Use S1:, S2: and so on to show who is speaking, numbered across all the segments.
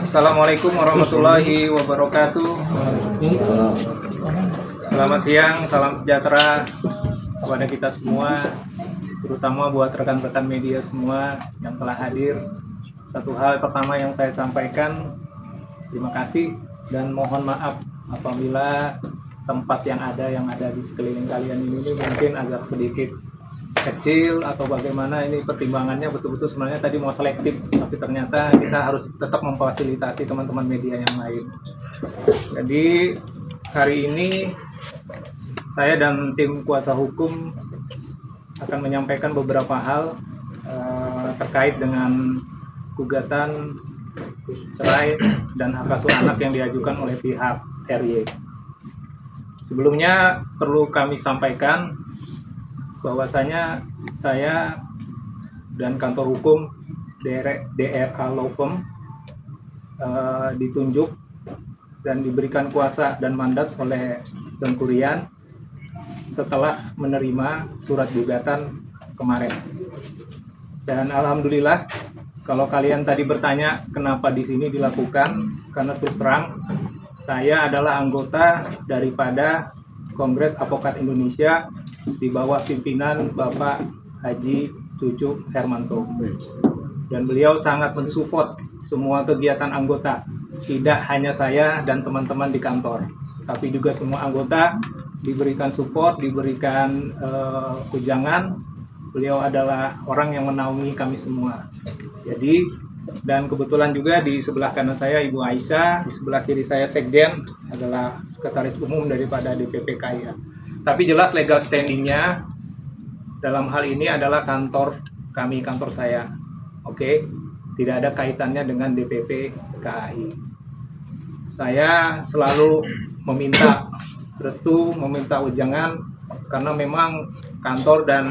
S1: Assalamualaikum warahmatullahi wabarakatuh. Selamat siang, salam sejahtera kepada kita semua, terutama buat rekan-rekan media semua yang telah hadir. Satu hal pertama yang saya sampaikan, terima kasih dan mohon maaf apabila tempat yang ada di sekeliling kalian ini mungkin agak sedikit kecil atau bagaimana. Ini pertimbangannya betul-betul sebenarnya tadi mau selektif, tapi ternyata kita harus tetap memfasilitasi teman-teman media yang lain. Jadi hari ini saya dan tim kuasa hukum akan menyampaikan beberapa hal terkait dengan gugatan cerai dan hak asuh anak yang diajukan oleh pihak RY. Sebelumnya perlu kami sampaikan bahwasanya saya dan kantor hukum DRA Law Firm ditunjuk dan diberikan kuasa dan mandat oleh Tengku Rian setelah menerima surat gugatan kemarin. Dan alhamdulillah, kalau kalian tadi bertanya kenapa di sini dilakukan, karena terus terang saya adalah anggota daripada Kongres Advokat Indonesia di bawah pimpinan Bapak Haji Cucu Hermanto, dan beliau sangat mensupport semua kegiatan anggota, tidak hanya saya dan teman-teman di kantor, tapi juga semua anggota diberikan support, diberikan ujangan. Beliau adalah orang yang menaungi kami semua. Jadi, dan kebetulan juga di sebelah kanan saya Ibu Aisyah, di sebelah kiri saya Sekjen adalah Sekretaris Umum daripada DPP KIA. Tapi jelas legal standingnya dalam hal ini adalah kantor kami, kantor saya. Oke, tidak ada kaitannya dengan DPP KAI. Saya selalu meminta restu, meminta ujangan, karena memang kantor dan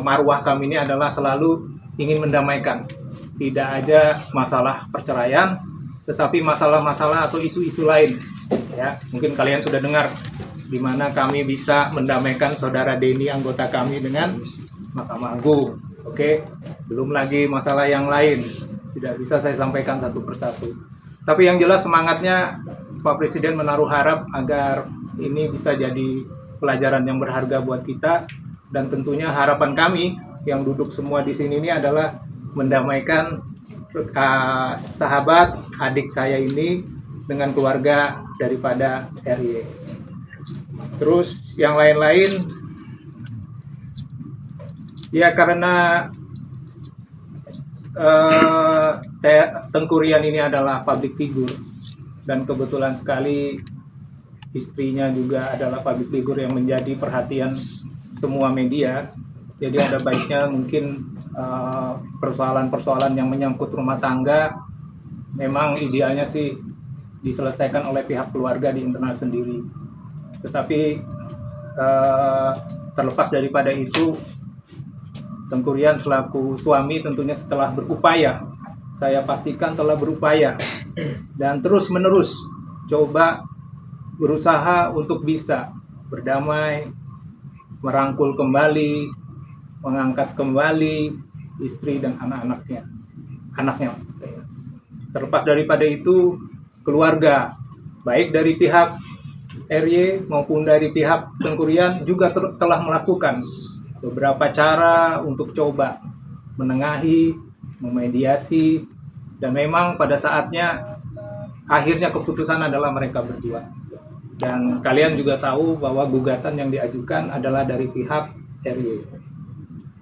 S1: marwah kami ini adalah selalu ingin mendamaikan. Tidak aja masalah perceraian, tetapi masalah-masalah atau isu-isu lain. Ya, mungkin kalian sudah dengar di mana kami bisa mendamaikan saudara Denny anggota kami dengan Mahkamah Agung. Oke, belum lagi masalah yang lain. Tidak bisa saya sampaikan satu persatu. Tapi yang jelas semangatnya Pak Presiden menaruh harap agar ini bisa jadi pelajaran yang berharga buat kita, dan tentunya harapan kami yang duduk semua di sini ini adalah mendamaikan sahabat adik saya ini dengan keluarga daripada RY. Terus yang lain-lain, ya karena Tengku Rian ini adalah public figure, dan kebetulan sekali istrinya juga adalah public figure yang menjadi perhatian semua media. Jadi ada baiknya mungkin persoalan-persoalan yang menyangkut rumah tangga memang idealnya sih diselesaikan oleh pihak keluarga di internal sendiri. Tetapi terlepas daripada itu, Tengku Rian selaku suami tentunya setelah berupaya, saya pastikan telah berupaya dan terus-menerus coba berusaha untuk bisa berdamai, merangkul kembali, mengangkat kembali istri dan anaknya maksud saya. Terlepas daripada itu, keluarga baik dari pihak RY maupun dari pihak Tengku Rian juga telah melakukan beberapa cara untuk coba menengahi, memediasi, dan memang pada saatnya akhirnya keputusan adalah mereka berdua. Dan kalian juga tahu bahwa gugatan yang diajukan adalah dari pihak RY.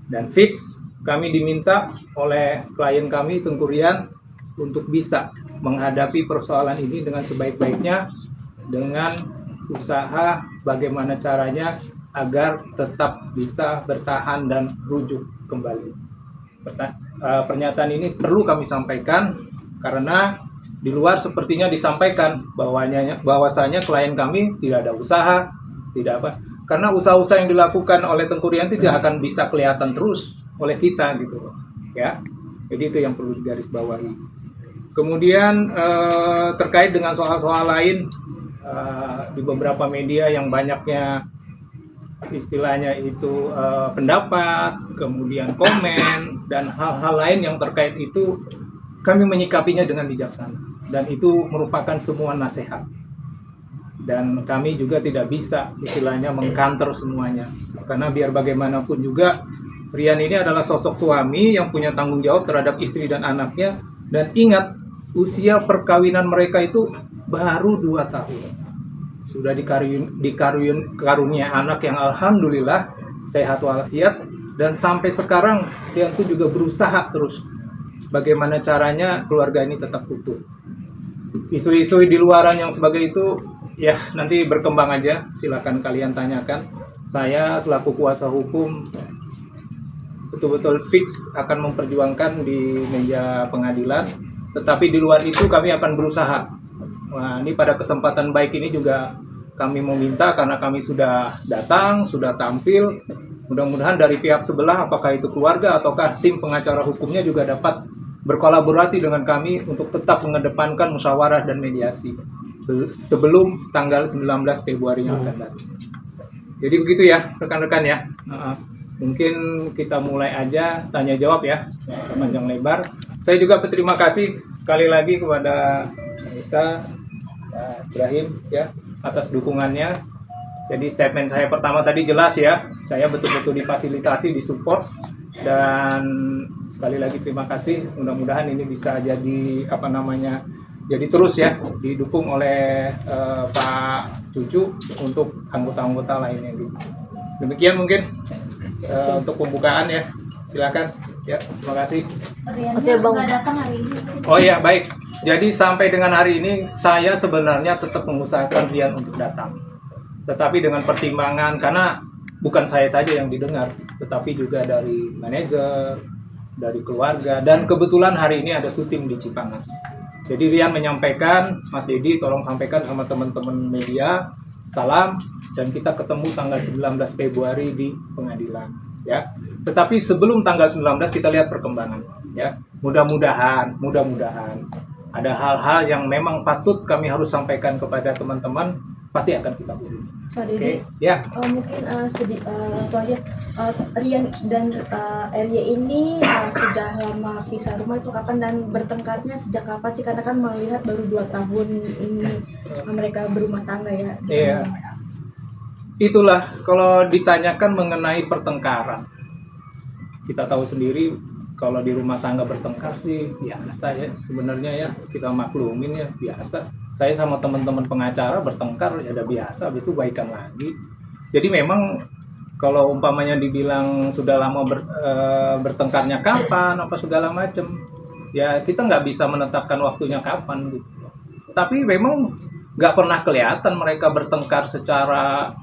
S1: Dan fix kami diminta oleh klien kami Tengku Rian untuk bisa menghadapi persoalan ini dengan sebaik-baiknya, dengan usaha bagaimana caranya agar tetap bisa bertahan dan rujuk kembali. Pernyataan ini perlu kami sampaikan karena di luar sepertinya disampaikan bahwasanya klien kami tidak ada usaha, tidak apa. Karena usaha-usaha yang dilakukan oleh Tengku Rian tidak akan bisa kelihatan terus oleh kita gitu, ya. Jadi itu yang perlu digarisbawahi. Kemudian terkait dengan soal-soal lain, di beberapa media yang banyaknya istilahnya itu pendapat, kemudian komen dan hal-hal lain yang terkait itu, kami menyikapinya dengan bijaksana. Dan itu merupakan semua nasihat. Dan kami juga tidak bisa istilahnya mengkanter semuanya. Karena biar bagaimanapun juga, Rian ini adalah sosok suami yang punya tanggung jawab terhadap istri dan anaknya. Dan ingat, usia perkawinan mereka itu baru 2 tahun. Sudah dikarunia anak yang alhamdulillah sehat walafiat. Dan sampai sekarang Rian itu juga berusaha terus bagaimana caranya keluarga ini tetap utuh. Isu-isu di luaran yang sebagai itu ya nanti berkembang aja, silakan kalian tanyakan. Saya selaku kuasa hukum betul-betul fix akan memperjuangkan di meja pengadilan, tetapi di luar itu kami akan berusaha. Nah, ini pada kesempatan baik ini juga kami meminta, karena kami sudah datang, sudah tampil, mudah-mudahan dari pihak sebelah, apakah itu keluarga ataukah tim pengacara hukumnya juga dapat berkolaborasi dengan kami untuk tetap mengedepankan musyawarah dan mediasi sebelum tanggal 19 Februari yang akan datang. Jadi begitu ya rekan-rekan ya. Mungkin kita mulai aja tanya jawab ya, sepanjang lebar. Saya juga berterima kasih sekali lagi kepada Isa, Ibrahim ya atas dukungannya. Jadi statement saya pertama tadi jelas ya, saya betul-betul difasilitasi, disupport, dan sekali lagi terima kasih. Mudah-mudahan ini bisa jadi jadi terus ya didukung oleh Pak Cucu untuk anggota-anggota lainnya gitu. Demikian mungkin untuk pembukaan ya, silakan ya, terima kasih.
S2: Oke Bang. Nggak datang hari ini.
S1: Oh iya baik, jadi sampai dengan hari ini saya sebenarnya tetap mengusahakan Rian untuk datang, tetapi dengan pertimbangan karena bukan saya saja yang didengar, tetapi juga dari manajer, dari keluarga, dan kebetulan hari ini ada syuting di Cipanas. Jadi Rian menyampaikan, Mas Dedi tolong sampaikan sama teman-teman media, salam, dan kita ketemu tanggal 19 Februari di pengadilan. Ya. Tetapi sebelum tanggal 19 kita lihat perkembangan. Ya. Mudah-mudahan ada hal-hal yang memang patut kami harus sampaikan kepada teman-teman, pasti akan kita urus.
S2: Pak Dedi,
S1: ya.
S2: Mungkin soalnya Rian dan RY ini sudah lama pisah rumah itu kapan dan bertengkarnya sejak kapan sih? Karena kan melihat baru 2 tahun ini mereka berumah tangga ya.
S1: Iya. Itulah kalau ditanyakan mengenai pertengkaran, kita tahu sendiri kalau di rumah tangga bertengkar sih biasa ya sebenarnya ya, kita maklumin ya biasa. Saya sama teman-teman pengacara bertengkar ya udah biasa, habis itu baikan lagi. Jadi memang kalau umpamanya dibilang sudah lama bertengkarnya kapan apa segala macam, ya kita nggak bisa menetapkan waktunya kapan gitu. Tapi memang nggak pernah kelihatan mereka bertengkar secara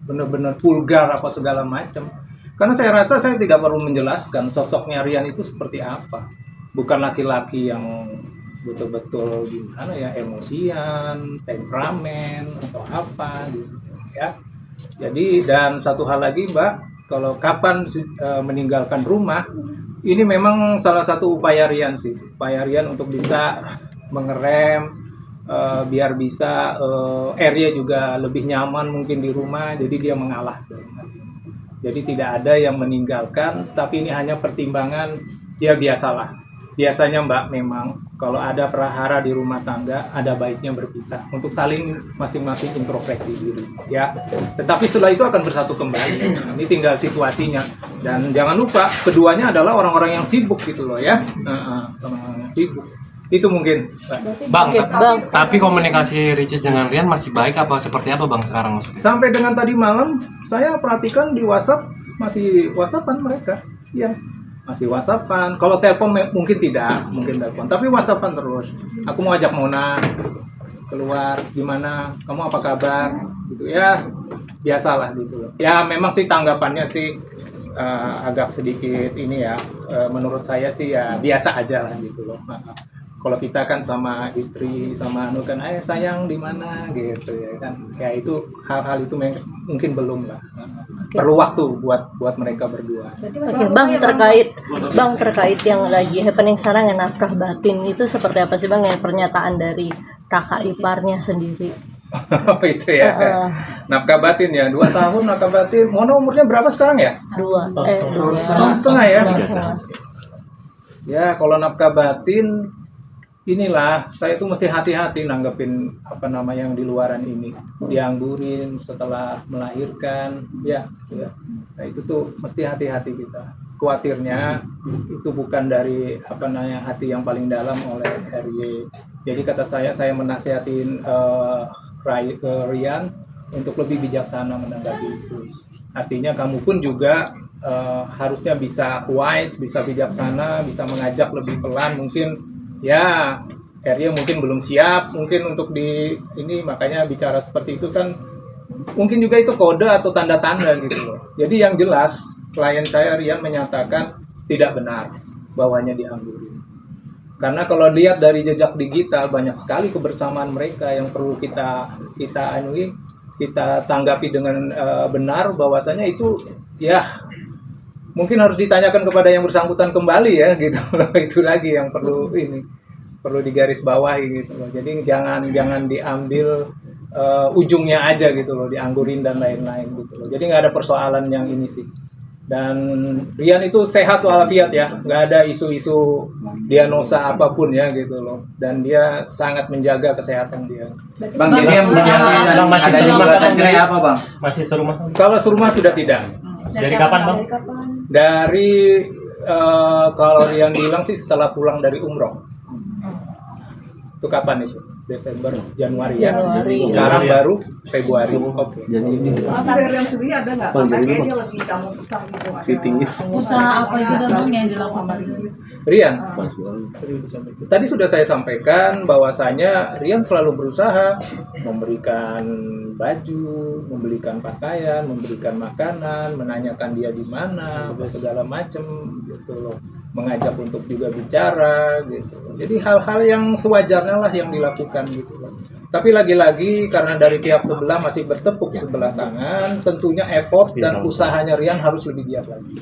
S1: benar-benar vulgar apa segala macam. Karena saya rasa saya tidak perlu menjelaskan sosoknya Rian itu seperti apa. Bukan laki-laki yang betul-betul gimana ya, emosian, temperamen atau apa gitu ya. Jadi dan satu hal lagi Mbak, kalau kapan meninggalkan rumah, ini memang salah satu upaya Rian sih. Upaya Rian untuk bisa mengerem biar bisa area juga lebih nyaman mungkin di rumah, jadi dia mengalah. Jadi tidak ada yang meninggalkan, tapi ini hanya pertimbangan ya biasalah. Biasanya Mbak memang kalau ada prahara di rumah tangga ada baiknya berpisah untuk saling masing-masing introspeksi diri ya. Tetapi setelah itu akan bersatu kembali. Ini tinggal situasinya. Dan jangan lupa keduanya adalah orang-orang yang sibuk gitu loh ya. Orang-orang yang sibuk. Itu mungkin.
S3: Bang, tapi komunikasi Ricis dengan Rian masih baik apa seperti apa Bang sekarang maksudnya?
S1: Sampai dengan tadi malam saya perhatikan di WhatsApp masih WhatsAppan mereka. Ya. Masih WhatsAppan. Kalau telepon mungkin tidak, mungkin telepon. Tapi WhatsAppan terus. Aku mau ajak Mona keluar, gimana? Kamu apa kabar? Gitu ya, biasalah gitu loh. Ya memang sih tanggapannya sih agak sedikit ini ya. Menurut saya sih ya biasa aja lah gitu loh. Kalau kita kan sama istri, sama anu kan, sayang di mana gitu ya kan. Ya itu hal-hal itu mungkin belum lah. Perlu waktu buat mereka berdua.
S4: Oke, Bang, terkait yang lagi happening sekarang yang nafkah batin itu seperti apa sih Bang, yang pernyataan dari kakak iparnya sendiri?
S1: Itu ya. Nafkah batin ya, 2 tahun nafkah batin. Mona umurnya berapa sekarang ya?
S4: 2
S1: tahun setengah ya. Ya, kalau nafkah batin inilah saya tuh mesti hati-hati nanggepin apa namanya yang di luaran ini, dianggurin setelah melahirkan, ya. Nah itu tuh mesti hati-hati kita. Khawatirnya itu bukan dari apa namanya hati yang paling dalam oleh RY. Jadi kata saya menasihatin Rian untuk lebih bijaksana menanggapi itu. Artinya kamu pun juga harusnya bisa wise, bisa bijaksana, bisa mengajak lebih pelan. Mungkin ya RY mungkin belum siap, mungkin untuk di ini makanya bicara seperti itu kan. Mungkin juga itu kode atau tanda-tanda gitu loh. Jadi yang jelas klien saya Rian menyatakan tidak benar bahwanya dianggurin. Karena kalau lihat dari jejak digital banyak sekali kebersamaan mereka yang perlu kita tanggapi dengan benar bahwasanya itu ya mungkin harus ditanyakan kepada yang bersangkutan kembali ya gitu loh. Itu lagi yang perlu digarisbawahi gitu loh. Jadi jangan diambil ujungnya aja gitu loh, dianggurin dan lain-lain gitu loh. Jadi nggak ada persoalan yang ini sih. Dan Rian itu sehat walafiat ya, nggak ada isu-isu diagnosa apapun ya gitu loh. Dan dia sangat menjaga kesehatan dia.
S5: Bang, jadi yang
S3: masih
S5: ada
S3: serumah
S5: gugatan cerai apa bang?
S3: Masih serumah.
S1: Kalau serumah sudah tidak.
S3: Dari kapan bang?
S1: Dari kalau Rian bilang sih setelah pulang dari umroh. Itu kapan itu? Desember, Januari ya. Sekarang baru Februari. Oke.
S6: Dari Rian sendiri ada nggak? Karena kayaknya dia lebih kamu besar gitu.
S7: Usaha apa sih bang yang dilakukan?
S1: Rian, tadi sudah saya sampaikan bahwasanya Rian selalu berusaha memberikan baju, membelikan pakaian, memberikan makanan, menanyakan dia di mana, segala macam gitu loh. Mengajak untuk juga bicara gitu. Jadi hal-hal yang sewajarnya lah yang dilakukan gitu loh. Tapi lagi-lagi karena dari pihak sebelah masih bertepuk sebelah tangan, tentunya effort dan usahanya Rian harus lebih giat lagi.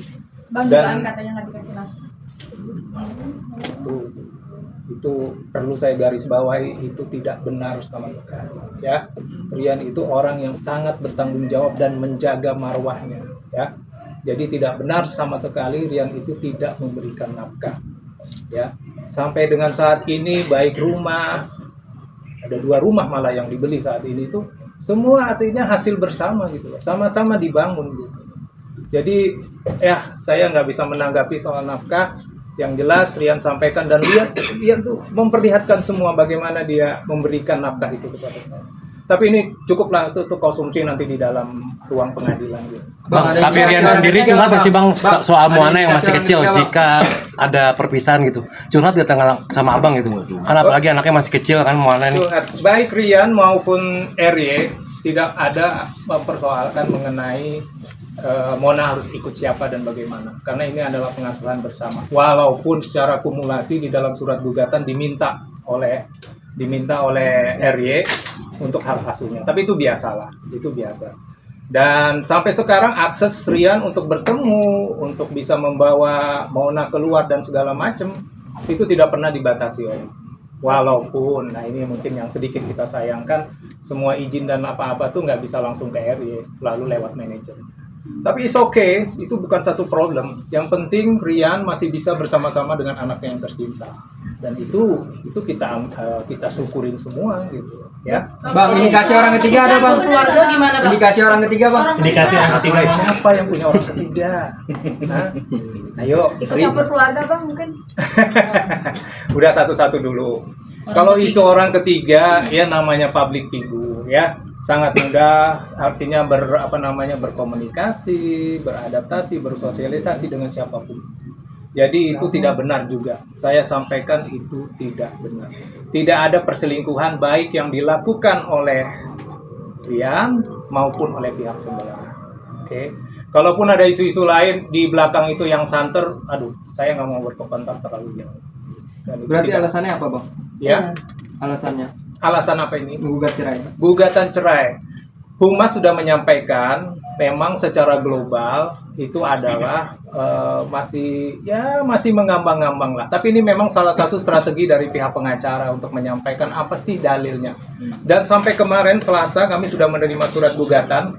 S2: Bang,
S1: Dan
S2: katanya nggak dikasih nafkah.
S1: Itu perlu saya garis bawahi, itu tidak benar sama sekali ya. Rian itu orang yang sangat bertanggung jawab dan menjaga marwahnya ya. Jadi tidak benar sama sekali Rian itu tidak memberikan nafkah ya. Sampai dengan saat ini baik rumah, ada 2 rumah malah yang dibeli saat ini itu semua artinya hasil bersama gitu loh, sama-sama dibangun gitu. Jadi ya saya nggak bisa menanggapi soal nafkah. Yang jelas Rian sampaikan dan Rian tuh memperlihatkan semua bagaimana dia memberikan nafkah itu kepada saya. Tapi ini cukuplah untuk konsumsi nanti di dalam ruang pengadilan gitu.
S3: Bang, tapi Rian sendiri curhat nggak sih bang soal Moana yang masih kecil jika ada perpisahan gitu? Curhat gak sama abang gitu? Kan apalagi anaknya masih kecil kan Moana ini.
S1: Baik Rian maupun RY tidak ada mempersoalkan mengenai Mona harus ikut siapa dan bagaimana. Karena ini adalah pengasuhan bersama. Walaupun secara kumulasi di dalam surat gugatan diminta oleh RY untuk hak asuhnya. Tapi itu biasalah, itu biasa. Dan sampai sekarang akses Rian untuk bertemu, untuk bisa membawa Mona keluar dan segala macam itu tidak pernah dibatasi oleh. Walaupun, nah ini mungkin yang sedikit kita sayangkan, semua izin dan apa-apa tuh nggak bisa langsung ke RY, selalu lewat manajer. Tapi it's okay, itu bukan satu problem. Yang penting Rian masih bisa bersama-sama dengan anaknya yang tercinta. Dan itu kita syukurin semua gitu ya.
S5: Bang, indikasi orang ketiga ada bang?
S2: Keluarga gimana bang?
S5: Indikasi orang ketiga bang?
S3: Indikasi orang ketiga.
S1: Siapa yang punya orang ketiga? Hah? Ayo,
S2: Ikut campur keluarga bang mungkin?
S1: udah satu-satu dulu. Kalau isu orang ketiga, ya namanya public figure ya, sangat mudah, artinya berkomunikasi, beradaptasi, bersosialisasi dengan siapapun. Jadi itu tidak benar juga. Saya sampaikan itu tidak benar. Tidak ada perselingkuhan baik yang dilakukan oleh Rian maupun oleh pihak sebelah. Oke. Kalaupun ada isu-isu lain di belakang itu yang santer, aduh, saya nggak mau berkomentar terlalu jauh.
S5: Berarti alasannya apa bang?
S1: Ya,
S5: Alasannya?
S1: alasan apa ini?
S5: Menggugat cerai.
S1: Gugatan cerai. Humas sudah menyampaikan memang secara global itu adalah masih mengambang-ngambang lah. Tapi ini memang salah satu strategi dari pihak pengacara untuk menyampaikan apa sih dalilnya. Dan sampai kemarin Selasa kami sudah menerima surat gugatan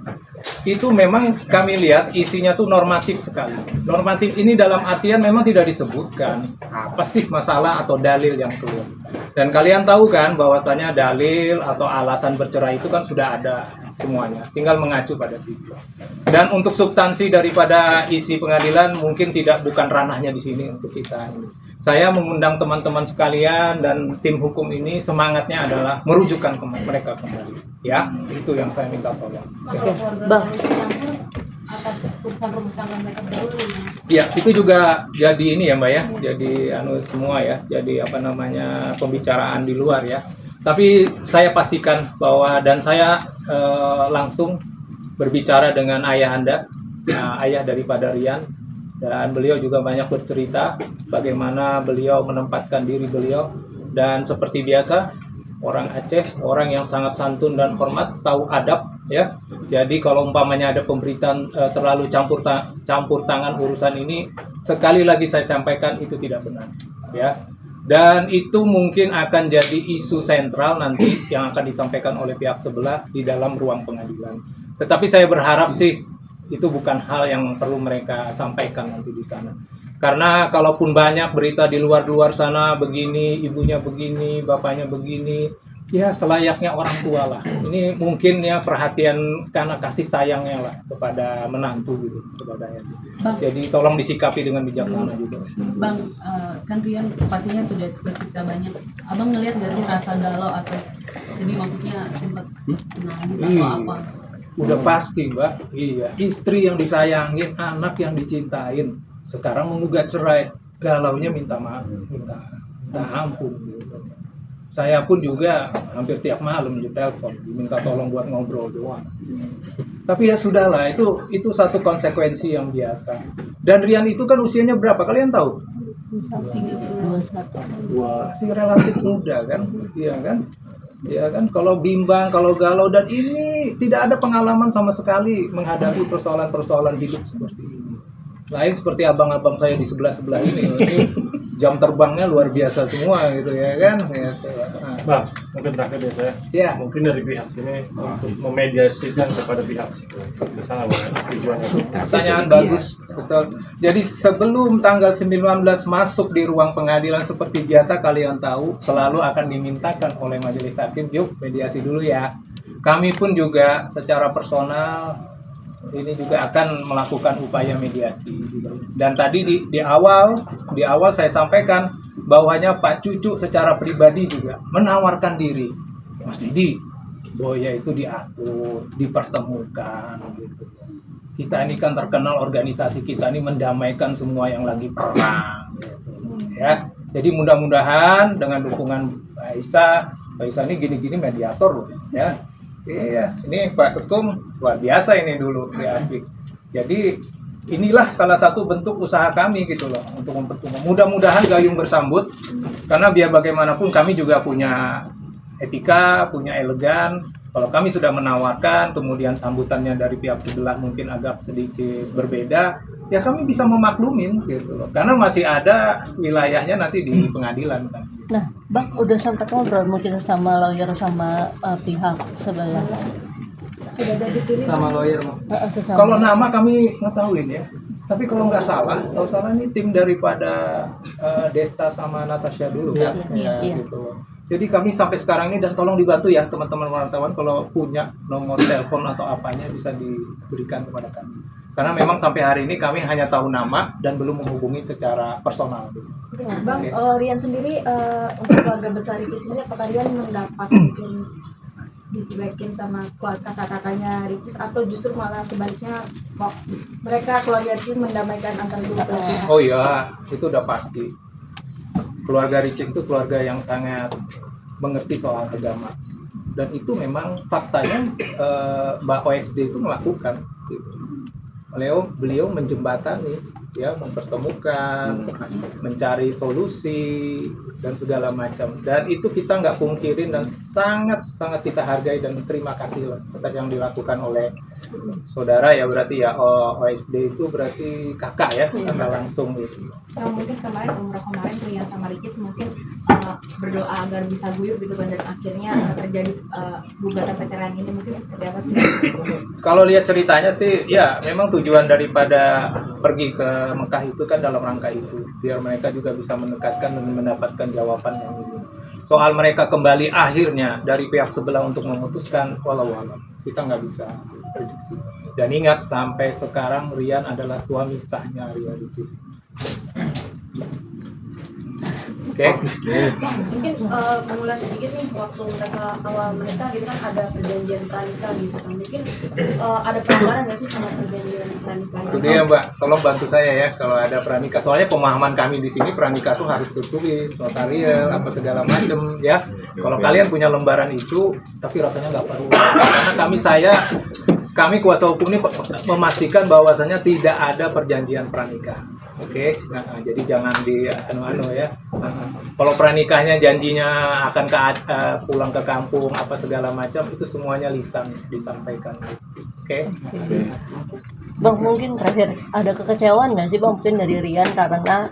S1: itu memang kami lihat isinya tuh normatif sekali. Normatif ini dalam artian memang tidak disebutkan apa sih masalah atau dalil yang keluar. Dan kalian tahu kan bahwasanya dalil atau alasan bercerai itu kan sudah ada semuanya, tinggal mengacu pada situ. Dan untuk substansi daripada isi pengadilan mungkin bukan ranahnya di sini untuk kita ini. Saya mengundang teman-teman sekalian dan tim hukum ini semangatnya adalah merujukkan mereka kembali. Ya, itu yang saya minta tolong.
S4: Bang.
S7: Atas urusan rumah tangga mereka berdua.
S1: Ya, itu juga jadi ini ya Mbak ya, jadi semua ya, jadi pembicaraan di luar ya. Tapi saya pastikan bahwa dan saya langsung berbicara dengan ayah Anda, ayah daripada Rian, dan beliau juga banyak bercerita bagaimana beliau menempatkan diri beliau, dan seperti biasa orang Aceh, orang yang sangat santun dan hormat, tahu adab ya. Jadi kalau umpamanya ada pemberitaan terlalu campur tangan urusan ini, sekali lagi saya sampaikan itu tidak benar ya. Dan itu mungkin akan jadi isu sentral nanti yang akan disampaikan oleh pihak sebelah di dalam ruang pengadilan. Tetapi saya berharap sih itu bukan hal yang perlu mereka sampaikan nanti di sana. Karena kalaupun banyak berita di luar sana begini, ibunya begini, bapaknya begini, ya selayaknya orang tua lah. Ini mungkin ya perhatian karena kasih sayangnya lah kepada menantu gitu, kepadanya. Jadi tolong disikapi dengan bijaksana juga.
S7: Bang, kan Rian pastinya sudah bercerita banyak. Abang ngelihat nggak sih rasa galau atau sedih, maksudnya sempat nangis atau apa?
S1: Udah pasti Mbak, iya, istri yang disayangin, anak yang dicintain, sekarang menggugat cerai, galaunya minta maaf, minta ampun gitu. Saya pun juga hampir tiap malam ditelepon, diminta tolong buat ngobrol doang. Tapi ya sudahlah, itu satu konsekuensi yang biasa. Dan Rian itu kan usianya berapa? Kalian tahu?
S4: 31.
S1: Wah, masih relatif muda kan? Iya kan? Ya kan, kalau bimbang, kalau galau, dan ini tidak ada pengalaman sama sekali menghadapi persoalan-persoalan hidup seperti ini. Lain seperti abang-abang saya di sebelah-sebelah ini jam terbangnya luar biasa semua gitu ya kan. Gitu. Nah.
S8: Bang, mungkin terakhir ya saya.
S1: Ya.
S8: Mungkin dari pihak sini untuk memediasikan kepada pihak ke sana tujuannya.
S1: Pertanyaan bagus, betul. Jadi sebelum tanggal 19 masuk di ruang pengadilan seperti biasa kalian tahu selalu akan dimintakan oleh majelis hakim, yuk mediasi dulu ya. Kami pun juga secara personal ini juga akan melakukan upaya mediasi. Dan tadi di awal saya sampaikan bahwanya Pak Cucu secara pribadi juga menawarkan diri. Mas Didi, Boya itu diatur, dipertemukan gitu. Kita ini kan terkenal organisasi kita ini mendamaikan semua yang lagi perang gitu. Ya. Jadi mudah-mudahan dengan dukungan Pak Isa ini gini-gini mediator loh ya. Iya, ini Pak Setkum luar biasa ini dulu ya. Jadi inilah salah satu bentuk usaha kami gitu loh untuk mempertemukan. Mudah-mudahan gayung bersambut karena biar bagaimanapun kami juga punya etika, punya elegan. Kalau kami sudah menawarkan, kemudian sambutannya dari pihak sebelah mungkin agak sedikit berbeda, ya kami bisa memaklumin gitu loh. Karena masih ada wilayahnya nanti di pengadilan kan.
S4: Nah, Bang, udah sempat ngobrol mungkin sama lawyer sama pihak sebelah.
S2: Sudah ada dipilih.
S5: Sama lawyer, Bang.
S1: Kalau nama kami ngetahuin ya. Tapi kalau nggak salah, kalau salah ini tim daripada Desta sama Natasha dulu kan.
S4: Iya.
S1: Gitu. Jadi kami sampai sekarang ini dan tolong dibantu ya teman-teman wartawan kalau punya nomor telepon atau apanya bisa diberikan kepada kami. Karena memang sampai hari ini kami hanya tahu nama dan belum menghubungi secara personal.
S2: Bang, Rian sendiri untuk keluarga besar Ricky sendiri apakah Rian mendapat mungkin dicuekin sama kakak-kakaknya Ricis atau justru malah sebaliknya mereka keluarga Ricis mendamaikan antara dua belah pihak?
S1: Oh iya, itu udah pasti. Keluarga Ricis itu keluarga yang sangat mengerti soal agama. Dan itu memang faktanya Mbak OSD itu melakukan. Gitu. Beliau menjembatani, ya, mempertemukan, mencari solusi, dan segala macam. Dan itu kita nggak pungkirin dan sangat kita hargai dan terima kasih lah atas yang dilakukan oleh saudara ya, berarti ya OSD itu berarti kakak ya, kakak langsung gitu.
S2: Mungkin kemarin umroh kemarin Rian sama Ricis mungkin berdoa agar bisa guyup gitu kan, dan akhirnya terjadi gugatan veteran ini, mungkin seperti apa sih?
S1: Kalau lihat ceritanya sih ya memang tujuan daripada pergi ke Mekah itu kan dalam rangka itu biar mereka juga bisa mendekatkan dan mendapatkan jawaban yang ini. Soal mereka kembali akhirnya dari pihak sebelah untuk memutuskan, walau kita nggak bisa prediksi. Dan ingat sampai sekarang Rian adalah suami sahnya Ria Ricis. Oke.
S2: Mungkin mengulas sedikit nih, waktu mereka awal menikah gitu kan ada perjanjian pranikah gitu kan, mungkin ada pelanggaran nggak sih sama perjanjian pranikah
S1: Itu dia Mbak, tolong bantu saya ya kalau ada pranikah. Soalnya pemahaman kami di sini pranikah tuh harus tertulis, notarial, apa segala macem ya. Kalau kalian punya lembaran itu, tapi rasanya nggak perlu. Karena kami kuasa hukum ini memastikan bahwasanya tidak ada perjanjian pranikah. Oke, nah, jadi jangan di anu ya. Kalau pranikahnya janjinya akan pulang ke kampung apa segala macam, itu semuanya lisan disampaikan. Oke.
S4: Bang, mungkin terakhir ada kekecewaan nggak sih Bang mungkin dari Rian karena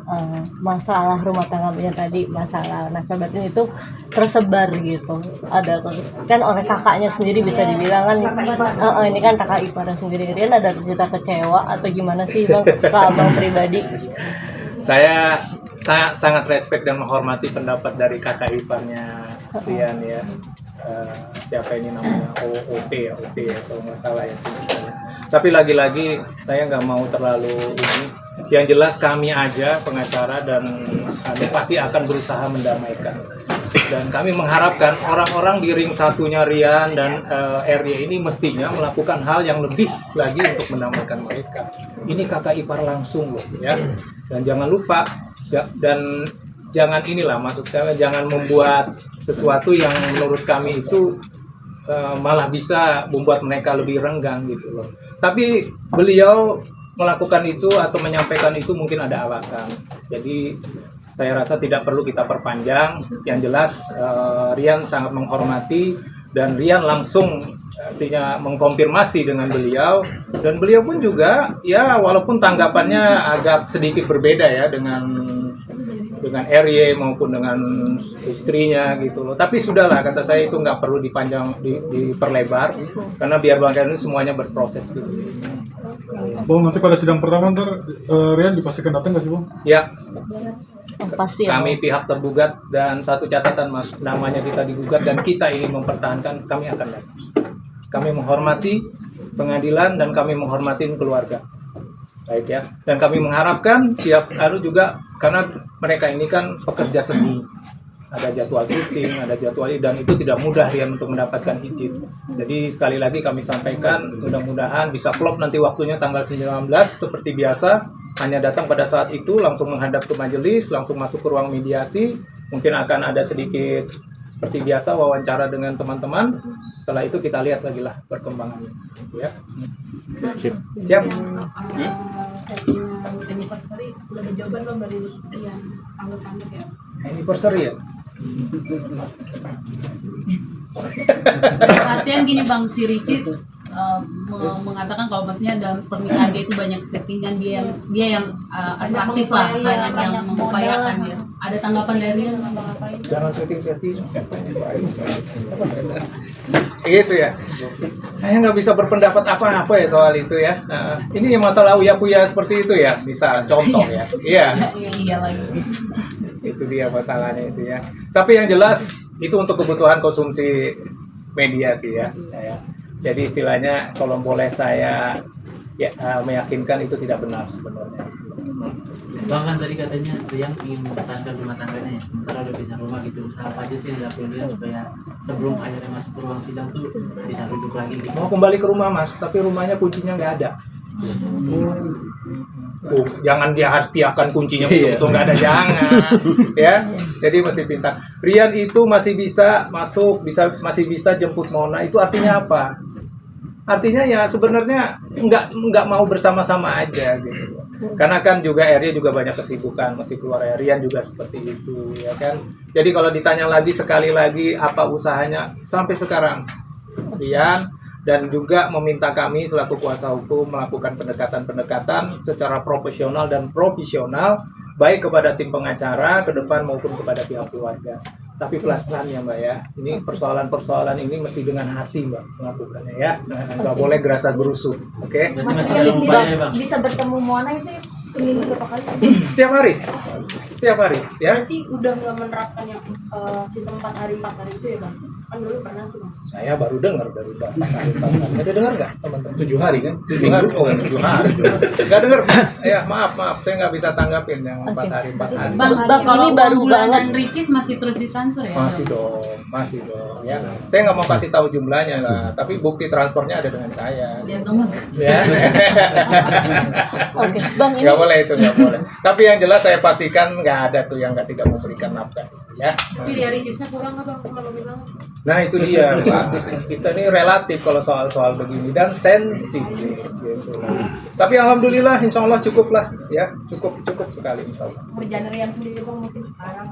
S4: masalah rumah tangganya tadi, masalah nafkah batin itu tersebar gitu. Ada kan oleh kakaknya sendiri bisa dibilang kan ini kan kakak iparnya sendiri. Rian ada cerita kecewa atau gimana sih Bang ke Abang pribadi?
S1: Saya sangat respect dan menghormati pendapat dari kakak iparnya Rian ya. Siapa ini namanya OP ya kalau nggak salah ya. Tapi lagi-lagi saya nggak mau terlalu ini. Yang jelas kami aja pengacara dan kami pasti akan berusaha mendamaikan. Dan kami mengharapkan orang-orang di ring satunya Rian dan RY ini mestinya melakukan hal yang lebih lagi untuk mendamaikan mereka. Ini kakak ipar langsung loh ya. Dan jangan lupa dan jangan inilah maksud kami, jangan membuat sesuatu yang menurut kami itu malah bisa membuat mereka lebih renggang gitu loh. Tapi beliau melakukan itu atau menyampaikan itu mungkin ada alasan. Jadi saya rasa tidak perlu kita perpanjang. Yang jelas Rian sangat menghormati dan Rian langsung artinya mengkonfirmasi dengan beliau, dan beliau pun juga ya walaupun tanggapannya agak sedikit berbeda ya dengan RY maupun dengan istrinya gitu loh. Tapi sudahlah, kata saya itu nggak perlu diperlebar karena biar bangkaian itu semuanya berproses gitu.
S9: Bang, nanti pada sidang pertama ntar Rian dipastikan datang nggak sih Bang?
S1: Ya.
S4: Pasti ya,
S1: kami pihak tergugat dan satu catatan Mas, namanya kita digugat dan kita ingin mempertahankan, kami akan datang. Kami menghormati pengadilan dan kami menghormati keluarga. Baik ya. Dan kami mengharapkan tiap hari juga, karena mereka ini kan pekerja seni. Ada jadwal syuting, ada jadwal, dan itu tidak mudah ya untuk mendapatkan izin. Jadi sekali lagi kami sampaikan, mudah-mudahan bisa klop nanti waktunya tanggal 19 seperti biasa. Hanya datang pada saat itu, langsung menghadap ke majelis, langsung masuk ke ruang mediasi. Mungkin akan ada sedikit seperti biasa wawancara dengan teman-teman. Setelah itu kita lihat lagi lah perkembangannya. Ya. Siap.
S2: Anniversary udah ada jawaban Bang dari Rian anggotanya ya.
S1: Anniversary ya.
S7: Artinya gini Bang, si Ricis mengatakan kalau maksudnya dalam pernikahan dia itu banyak settingan, dia yang atraktif lah, banyak yang mengupayakan dia. Ada tanggapan dari
S1: Jangan setting-setting. Gitu ya. Saya nggak bisa berpendapat apa-apa ya soal itu ya. Ini masalah uya-kuya seperti itu ya, bisa contoh ya. Iya.
S7: Iya lagi.
S1: Itu dia masalahnya itu ya. Tapi yang jelas itu untuk kebutuhan konsumsi media sih ya. Jadi istilahnya kalau boleh saya meyakinkan itu tidak benar sebenarnya.
S10: Bang, kan tadi katanya Rian ingin mempertahankan rumah tangganya ya, sementara udah bisa rumah gitu. Usaha apa aja sih yang dilakuin Rian supaya sebelum akhirnya masuk ke ruang sidang tuh bisa duduk lagi gitu?
S1: Mau kembali ke rumah Mas, tapi rumahnya kuncinya nggak ada. Jangan dia harus piahkan kuncinya betul-betul nggak ada, jangan ya. Jadi mesti pintar. Rian itu masih bisa masuk, masih bisa jemput Mona. Itu artinya apa? Artinya ya sebenarnya nggak mau bersama-sama aja gitu. Karena kan juga Arya juga banyak kesibukan, masih keluar Rian juga seperti itu, ya kan. Jadi kalau ditanya lagi sekali lagi apa usahanya sampai sekarang, Rian dan juga meminta kami selaku kuasa hukum melakukan pendekatan-pendekatan secara profesional dan profesional baik kepada tim pengacara ke depan maupun kepada pihak keluarga. Tapi pelan-pelan ya Mbak ya. Ini persoalan-persoalan ini mesti dengan hati Mbak melakukannya ya. Nggak boleh gerasa gerusu. Oke?
S10: Berarti
S2: Mas
S10: masih
S2: Rian
S10: dalam
S2: ini
S10: upaya
S2: Bang,
S10: ya bang.
S2: bisa bertemu Moana itu seminggu berapa kali?
S1: Setiap hari. Setiap hari ya.
S2: Berarti udah nggak menerapkan yang sistem 4 hari itu ya Bang? Kan dulu pernah tuh Bang.
S1: Saya baru dengar dari Mbak. Ada dengar nggak teman-teman? 7 hari kan? 7 hari. Oh, 7 hari. Nggak dengar. Ya maaf. Saya nggak bisa tanggapin yang 4 hari.
S7: Bang,
S4: Bang,
S7: kalau
S4: ini baru
S7: bulanan
S4: banget.
S7: Ricis masih terus ditransfer ya?
S1: Masih dong ya. Saya nggak mau kasih tahu jumlahnya lah, tapi bukti transfernya ada dengan saya.
S7: Lihat dong Bang.
S1: Ya.
S4: Oke, Bang ini
S1: Nggak boleh itu, nggak boleh. Tapi yang jelas saya pastikan nggak ada tuh yang tidak memberikan nafkah ya.
S2: Tapi dia ricisnya kurang nggak Bang? Kalau bilang
S1: Nah itu dia Pak. Kita ini relatif kalau soal-soal begini dan sensitif gitu. Tapi alhamdulillah insya Allah cukup lah ya, cukup sekali insya Allah.
S2: kerjaan Rian sendiri Bang mungkin sekarang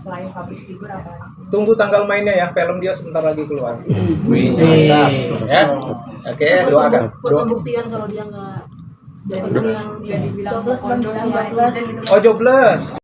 S2: selain public figure apa?
S1: Tunggu tanggal mainnya ya, film dia sebentar lagi keluar. Ya, oke, doakan.
S2: Buat pembuktian kalau dia nggak jadi yang dia dibilang 12
S1: Oh jobless.